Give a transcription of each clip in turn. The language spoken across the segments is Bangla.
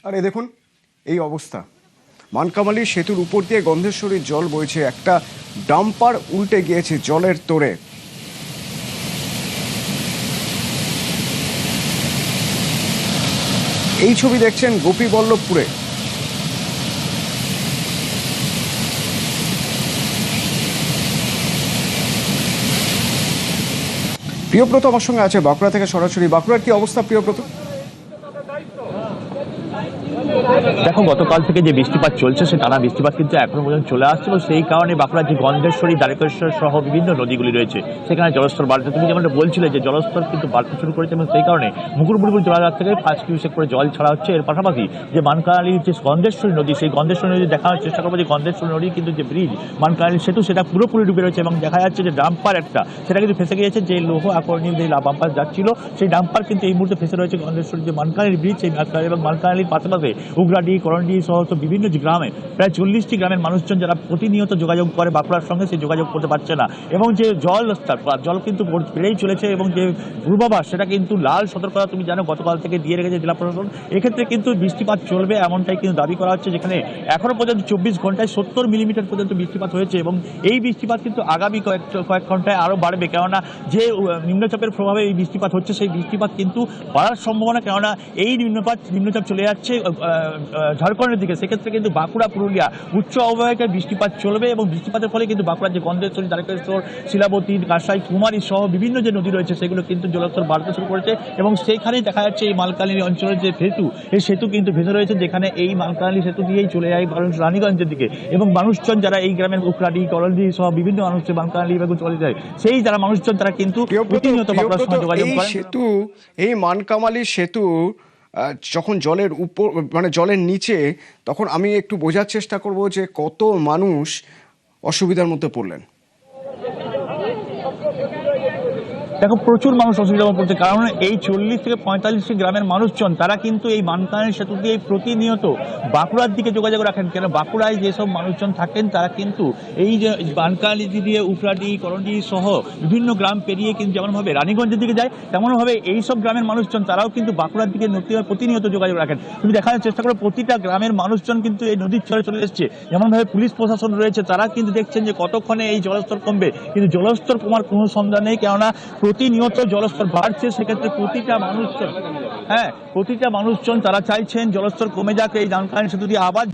আর এই দেখুন এই অবস্থা, মানকামালী সেতুর উপর দিয়ে গন্ধেশ্বরীর জল বইছে, একটা ডাম্পার উল্টে গিয়েছে জলের তোড়ে। এই ছবি দেখছেন গোপীবল্লভপুরে। প্রিয়ব্রত আমার সঙ্গে আছে বাঁকুড়া থেকে সরাসরি। বাঁকুড়ার কি অবস্থা প্রিয়ব্রত? দেখো, গতকাল থেকে যে বৃষ্টিপাত চলছে সে টানা বৃষ্টিপাত কিন্তু এখনো পর্যন্ত চলে আসছে এবং সেই কারণে বাঁকুড়ার যে গন্ধেশ্বরী, দ্বারকেশ্বর সহ বিভিন্ন নদীগুলি রয়েছে সেখানে জলস্তর বাড়ছে। তুমি যেমনটা বলছিলে যে জলস্তর কিন্তু বাড়তে শুরু করেছে এবং সেই কারণে মুকুটমণিপুর জলাধার থেকে 5 কিউসেক করে জল ছাড়া হচ্ছে। এর পাশাপাশি যে মানকালীর যে গন্ধেশ্বরী নদী, সেই গন্ধেশ্বরী নদী দেখানোর চেষ্টা করবো যে গন্ধেশ্বরী নদী কিন্তু যে ব্রিজ মানকালীর সেতু সেটা পুরোপুরি ডুবে রয়েছে এবং দেখা যাচ্ছে যে ডাম্পার একটা সেটা কিন্তু ফেসে গিয়েছে। যে লৌহ আকর্ষণীয় যে বাম্পার যাচ্ছিল সেই ডাম্পার কিন্তু এই মুহূর্তে ফেসে রয়েছে গন্ধেশ্বরী যে মানকালীর ব্রিজ, সেই মানকালী এবং মানকালীর পাশাপাশি উগরাডি, করণডি সহ বিভিন্ন যে গ্রামে প্রায় 40টি গ্রামের মানুষজন যারা প্রতিনিয়ত যোগাযোগ করে বাঁকুড়ার সঙ্গে, সেই যোগাযোগ করতে পারছে না এবং যে জল কিন্তু বেড়েই চলেছে এবং যে পূর্বাভাস সেটা কিন্তু লাল সতর্কতা তুমি জানো গতকাল থেকে দিয়ে রেখেছে জেলা প্রশাসন। এক্ষেত্রে কিন্তু বৃষ্টিপাত চলবে এমনটাই কিন্তু দাবি করা হচ্ছে, যেখানে এখনো পর্যন্ত 24 ঘন্টায় 70 মিলিমিটার পর্যন্ত বৃষ্টিপাত হয়েছে এবং এই বৃষ্টিপাত কিন্তু আগামী কয়েক ঘন্টায় আরও বাড়বে, কেননা যে নিম্নচাপের প্রভাবে এই বৃষ্টিপাত হচ্ছে সেই বৃষ্টিপাত কিন্তু বাড়ার সম্ভাবনা, কেননা এই নিম্নচাপ চলে যাচ্ছে ঝাড়খণ্ডের দিকে। সেক্ষেত্রে কিন্তু বাঁকুড়া, পুরুলিয়া উচ্চ অববাহিকায় বৃষ্টিপাত চলবে এবং বৃষ্টিপাতের ফলে কিন্তু বাঁকুড়ার যে গন্ধেশ্বরী, দ্বারকেশ্বর, শিলাবতী, কাঁসাই, কুমারী সহ বিভিন্ন যে নদী রয়েছে সেগুলো কিন্তু জলস্তর বাড়তে শুরু করেছে এবং সেইখানেই দেখা যাচ্ছে এই মালকালী অঞ্চলের যে সেতু, এই সেতু কিন্তু ভেসে রয়েছে, যেখানে এই মালকালী সেতু দিয়েই চলে যায় রানীগঞ্জের দিকে এবং মানুষজন যারা এই গ্রামের উকরাডি, করলডি সহ বিভিন্ন মানুষ মালকালী বেগুন চলে যায়, সেই যারা মানুষজন তারা কিন্তু প্রতিনিয়ত বাঁকুড়ার সঙ্গে যোগাযোগ করেন। সেতু, এই মানকামালী সেতু যখন জলের উপর মানে জলের নিচে, তখন আমি একটু বোঝার চেষ্টা করব যে কত মানুষ অসুবিধার মধ্যে পড়লেন। দেখো, প্রচুর মানুষ অসুবিধা পড়ছে, কারণ এই 40 থেকে 45 গ্রামের মানুষজন তারা কিন্তু এই মানকালী সেতু দিয়ে প্রতিনিয়ত বাঁকুড়ার দিকে যোগাযোগ রাখেন। কেন, বাঁকুড়ায় যেসব মানুষজন থাকেন তারা কিন্তু এই যে মানকালী দিয়ে উফরাডি, করণডি সহ বিভিন্ন গ্রাম পেরিয়ে কিন্তু যেমনভাবে রানীগঞ্জের দিকে যায়, তেমনভাবে এইসব গ্রামের মানুষজন তারাও কিন্তু বাঁকুড়ার দিকে প্রতিনিয়ত যোগাযোগ রাখেন। তুমি দেখানোর চেষ্টা করো, প্রতিটা গ্রামের মানুষজন কিন্তু এই নদীর চরে চলে এসছে। যেমনভাবে পুলিশ প্রশাসন রয়েছে তারা কিন্তু দেখছেন যে কতক্ষণে এই জলস্তর কমবে, কিন্তু জলস্তর কমার কোনো সন্ধান নেই, কেননা প্রতিনিয়ত জলস্তর বাড়ছে। সেক্ষেত্রে প্রতিটা মানুষজন তারা চাইছেন জলস্তর কমে যাক, এই মানকালী সেতু দিয়ে আবার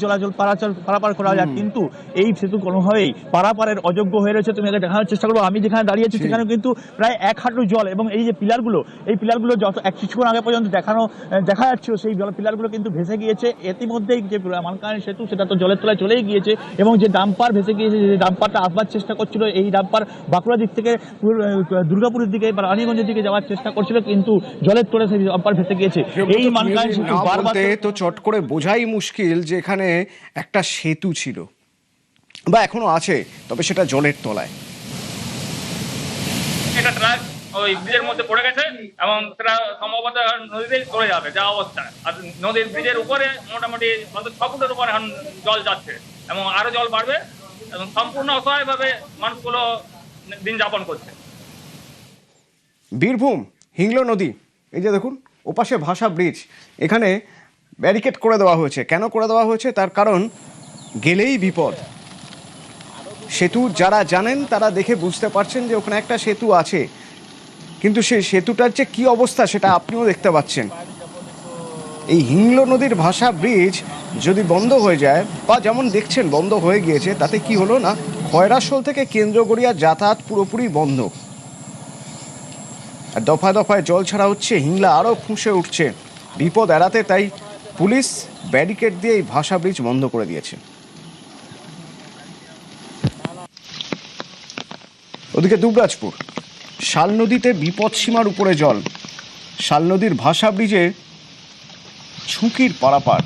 পারাপার করা যাক, কিন্তু এই সেতু কোনোভাবেই পারাপারের অযোগ্য হয়ে রয়েছে। তুমি এটা দেখানোর চেষ্টা করবো, আমি যেখানে দাঁড়িয়েছি সেখানে কিন্তু প্রায় 1 হাঁটু জল এবং এই যে পিলারগুলো যত কিছুক্ষণ আগে পর্যন্ত দেখা যাচ্ছিল সেই পিলারগুলো কিন্তু ভেসে গিয়েছে। ইতিমধ্যেই যে মানকালী সেতু সেটা তো জলের তলায় চলেই গিয়েছে এবং যে ডাম্পার ভেসে গিয়েছে, যে ডাম্পারটা আসবার চেষ্টা করছিল, এই ডাম্পার বাঁকুড়া দিক থেকে দুর্গাপুরের দিকে বা রানীগঞ্জের দিকে যাওয়ার চেষ্টা করছিল, কিন্তু জলের তোড়ে সেই ডাম্পার ভেসে গিয়েছে। এই মানকালী সেতু বারবার তো চট করে বোঝাই মুশকিল যে এখানে একটা সেতু ছিল বা এখনো আছে, তবে সেটা জলের তলায়। এটা ট্রাক ওই ব্রিজের মধ্যে পড়ে গেছে এবং সেটা সম্ভবত নদীতে চলে যাবে যা অবস্থা। আর নদীর ব্রিজের উপরে মোটামুটি 6 ফুটের উপরে এখন জল যাচ্ছে এবং আরো জল বাড়বে এবং সম্পূর্ণ অসহায়ভাবে মানুষগুলো দিন যাপন করছে। বীরভূম হিংলো নদী, এই যে দেখুন ওপাশে ভাষা ব্রিজ, এখানে ব্যারিকেড করে দেওয়া হয়েছে। কেন করে দেওয়া হয়েছে? তার কারণ গেলেই বিপদ। সেতু যারা জানেন তারা দেখে বুঝতে পারছেন যে ওখানে একটা সেতু আছে, কিন্তু সেই সেতুটার যে কী অবস্থা সেটা আপনিও দেখতে পাচ্ছেন। এই হিংলো নদীর ভাষা ব্রিজ যদি বন্ধ হয়ে যায়, বা যেমন দেখছেন বন্ধ হয়ে গিয়েছে, তাতে কি হলো না, খয়রাশোল থেকে কেন্দ্রগড়িয়া যাতায়াত পুরোপুরি বন্ধ। আর দফায় দফায় জল ছাড়া হচ্ছে, হিংলা আরও ফুঁসে উঠছে। বিপদ এড়াতে তাই পুলিশ ব্যারিকেড দিয়ে এই ভাষা ব্রিজ বন্ধ করে দিয়েছে। ওদিকে দুবরাজপুর শাল নদীতে বিপদসীমার উপরে জল, শাল নদীর ভাষা ব্রিজে ঝুঁকির পারাপার।